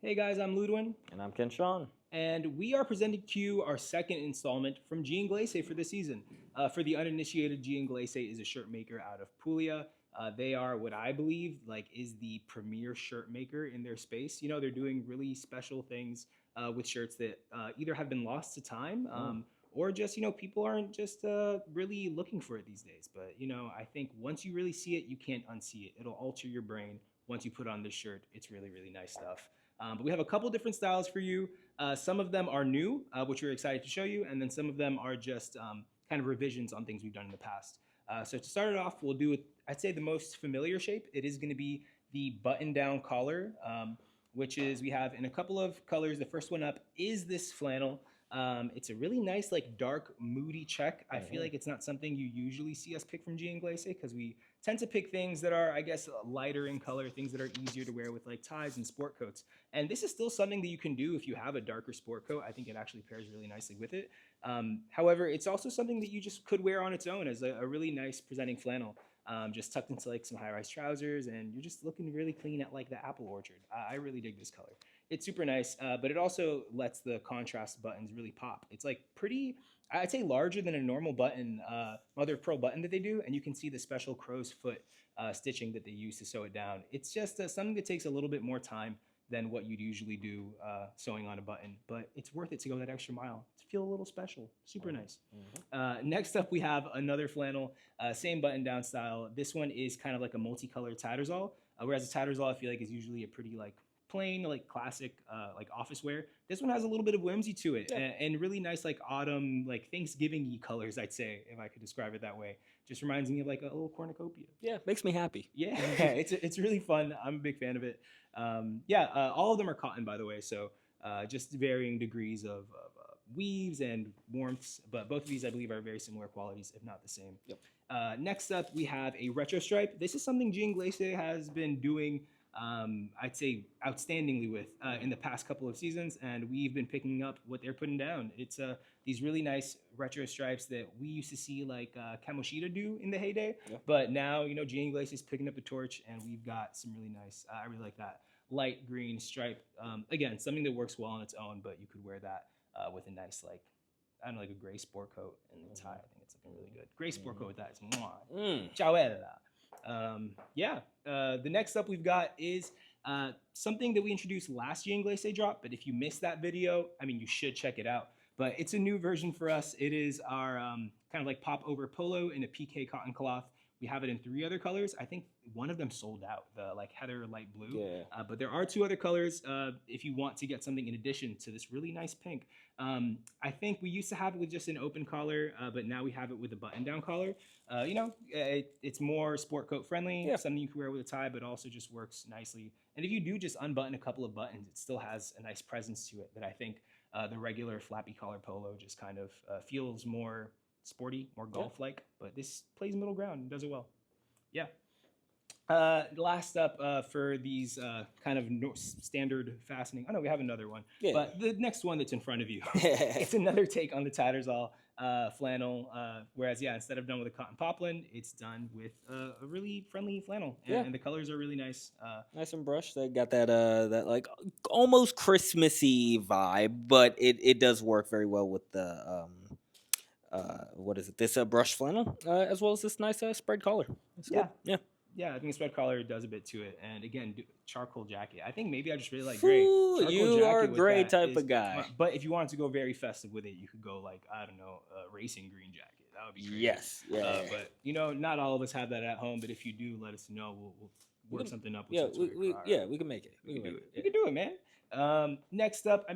Hey guys, I'm Ludwin, And I'm Ken Sean. and we are presenting to you our second installment from Gian Glacier for this season. For the uninitiated, Gian Glacier is a shirt maker out of Puglia. They are what I believe is the premier shirt maker in their space. You know, they're doing really special things with shirts that either have been lost to time, or just people aren't just really looking for it these days. But I think once you really see it, you can't unsee it. It'll alter your brain once you put on this shirt. It's really really nice stuff. But we have a couple different styles for you. Some of them are new, which we're excited to show you, and then some of them are just kind of revisions on things we've done in the past. So to start it off, we'll do, I'd say, the most familiar shape. It is going to be the button-down collar, which is we have in a couple of colors. The first one up is this flannel. It's a really nice, dark, moody check. I feel like it's not something you usually see us pick from G and Glace because we tend to pick things that are, I guess, lighter in color, things that are easier to wear with ties and sport coats. And this is still something that you can do if you have a darker sport coat. I think it actually pairs really nicely with it. However, it's also something that you just could wear on its own as a really nice presenting flannel. Just tucked into some high-rise trousers, and you're just looking really clean at the apple orchard. I really dig this color. It's super nice, but it also lets the contrast buttons really pop. It's pretty, I'd say, larger than a normal button, mother of pearl button that they do, and you can see the special crow's foot stitching that they use to sew it down. It's just something that takes a little bit more time than what you'd usually do sewing on a button, but it's worth it to go that extra mile to feel a little special. Super nice. Next up, we have another flannel, same button down style. This one is kind of like a multicolored tattersall, whereas a tattersall I feel like is usually a pretty plain classic office wear. This one has a little bit of whimsy to it, and really nice autumn Thanksgiving-y colors, I'd say, if I could describe it that way. Just reminds me of a little cornucopia. Yeah, makes me happy. Yeah, it's really fun. I'm a big fan of it. All of them are cotton, by the way, so just varying degrees of weaves and warmths, but both of these I believe are very similar qualities, if not the same. Yep. Next up, we have a retro stripe. This is something Jean Glacier has been doing, I'd say, outstandingly with in the past couple of seasons, and we've been picking up what they're putting down. It's these really nice retro stripes that we used to see Kamoshida do in the heyday, but now Jean Glacier is picking up the torch, and we've got some really nice. I really like that light green stripe. Again, something that works well on its own, but you could wear that with a nice I don't know, a gray sport coat and the tie. I think it's looking really good. Gray sport coat with that is ciao. The next up we've got is something that we introduced last year in Glace Drop, but if you missed that video, I mean, you should check it out. But it's a new version for us. It is our kind of popover polo in a PK cotton cloth. We have it in 3 other colors. I think one of them sold out, the heather light blue. Yeah. But there are 2 other colors if you want to get something in addition to this really nice pink. I think we used to have it with just an open collar, but now we have it with a button-down collar. It's more sport coat friendly, something you can wear with a tie, but also just works nicely. And if you do just unbutton a couple of buttons, it still has a nice presence to it that I think the regular flappy collar polo just kind of feels more sporty, more golf-like, but this plays middle ground and does it well. Yeah. Last up for these kind of standard fastening. Oh no, we have another one. Yeah. But the next one that's in front of you, it's another take on the tattersall flannel. Whereas, instead of done with a cotton poplin, it's done with a really friendly flannel, and the colors are really nice. Nice and brushed. They got that almost Christmassy vibe, but it does work very well with the what is it? This brush flannel, as well as this nice spread collar. It's good. Yeah, I think a spread collar does a bit to it. And again, charcoal jacket. I think maybe I just really like gray. Charcoal you are a gray type of guy. But if you wanted to go very festive with it, you could go I don't know, a racing green jacket. That would be great. Yes. Yeah. But not all of us have that at home. But if you do, let us know. We'll work something up. With we can make it. We can do it. We can do it, man. Next up,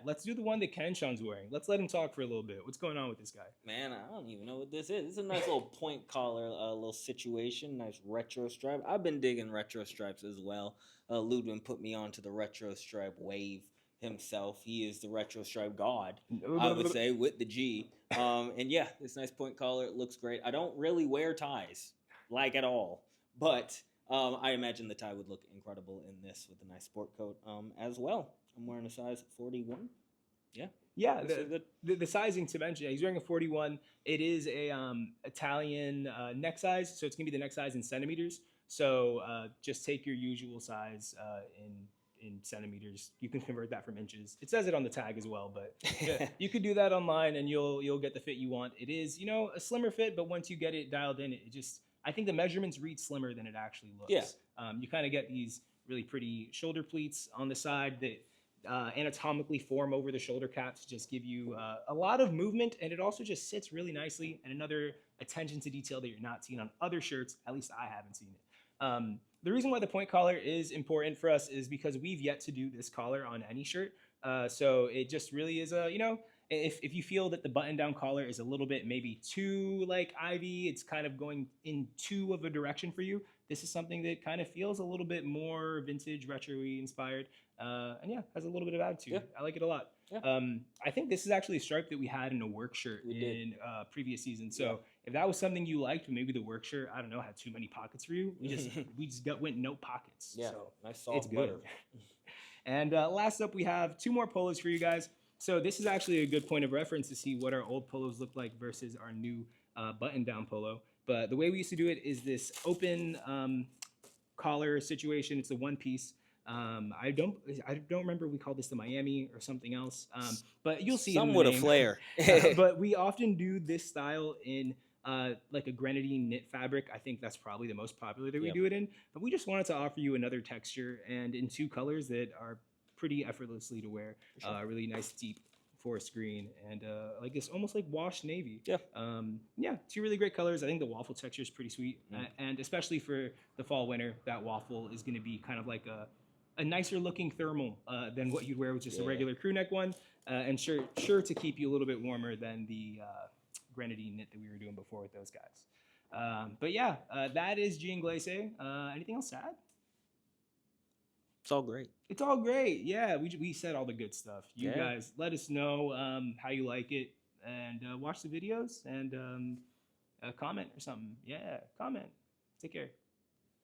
let's do the one that Ken Sean's wearing. Let's let him talk for a little bit. What's going on with this guy? Man, I don't even know what this is. It's a nice little point collar, little situation, nice retro stripe. I've been digging retro stripes as well. Ludwin put me onto the retro stripe wave himself. He is the retro stripe god, I would say, with the G. And this nice point collar, it looks great. I don't really wear ties, at all, but I imagine the tie would look incredible in this with a nice sport coat as well. I'm wearing a size 41. Yeah, the sizing to mention, he's wearing a 41. It is a Italian neck size, so it's going to be the neck size in centimeters. So just take your usual size in in centimeters. You can convert that from inches. It says it on the tag as well, but yeah, you could do that online and you'll get the fit you want. It is, you know, a slimmer fit, but once you get it dialed in, it just, I think the measurements read slimmer than it actually looks. Yeah. You kind of get these really pretty shoulder pleats on the side that anatomically form over the shoulder cap to just give you a lot of movement, and it also just sits really nicely, and another attention to detail that you're not seeing on other shirts. At least I haven't seen it. The reason why the point collar is important for us is because we've yet to do this collar on any shirt. So it just really is a, you know, if you feel that the button down collar is a little bit maybe too like Ivy, it's kind of going in too of a direction for you, this is something that kind of feels a little bit more vintage, retro-y inspired. And yeah, has a little bit of attitude. Yeah. I like it a lot. Yeah. I think this is actually a stripe that we had in a work shirt in previous seasons. So Yeah. if that was something you liked, maybe the work shirt, I don't know, had too many pockets for you. We just went no pockets. Yeah, So nice soft it's good. butter. And last up, we have 2 more polos for you guys. So this is actually a good point of reference to see what our old polos look like versus our new button-down polo. But the way we used to do it is this open collar situation. It's a one piece. I don't remember, we called this the Miami or something else. But you'll see Some with a flair. But we often do this style in like a grenadine knit fabric. I think that's probably the most popular that we do it in. But we just wanted to offer you another texture and in 2 colors that are pretty effortlessly to wear. Sure. Really nice deep forest green and like this almost like washed navy. Yeah. Yeah, 2 really great colors. I think the waffle texture is pretty sweet. And especially for the fall winter, that waffle is going to be kind of like a nicer looking thermal than what you'd wear with just a regular crew neck one. And sure to keep you a little bit warmer than the grenadine knit that we were doing before with those guys. But yeah, that is Gian Glacier. Anything else to add? It's all great. It's all great. Yeah, we said all the good stuff. You guys let us know how you like it and watch the videos and comment or something. Yeah, comment. Take care.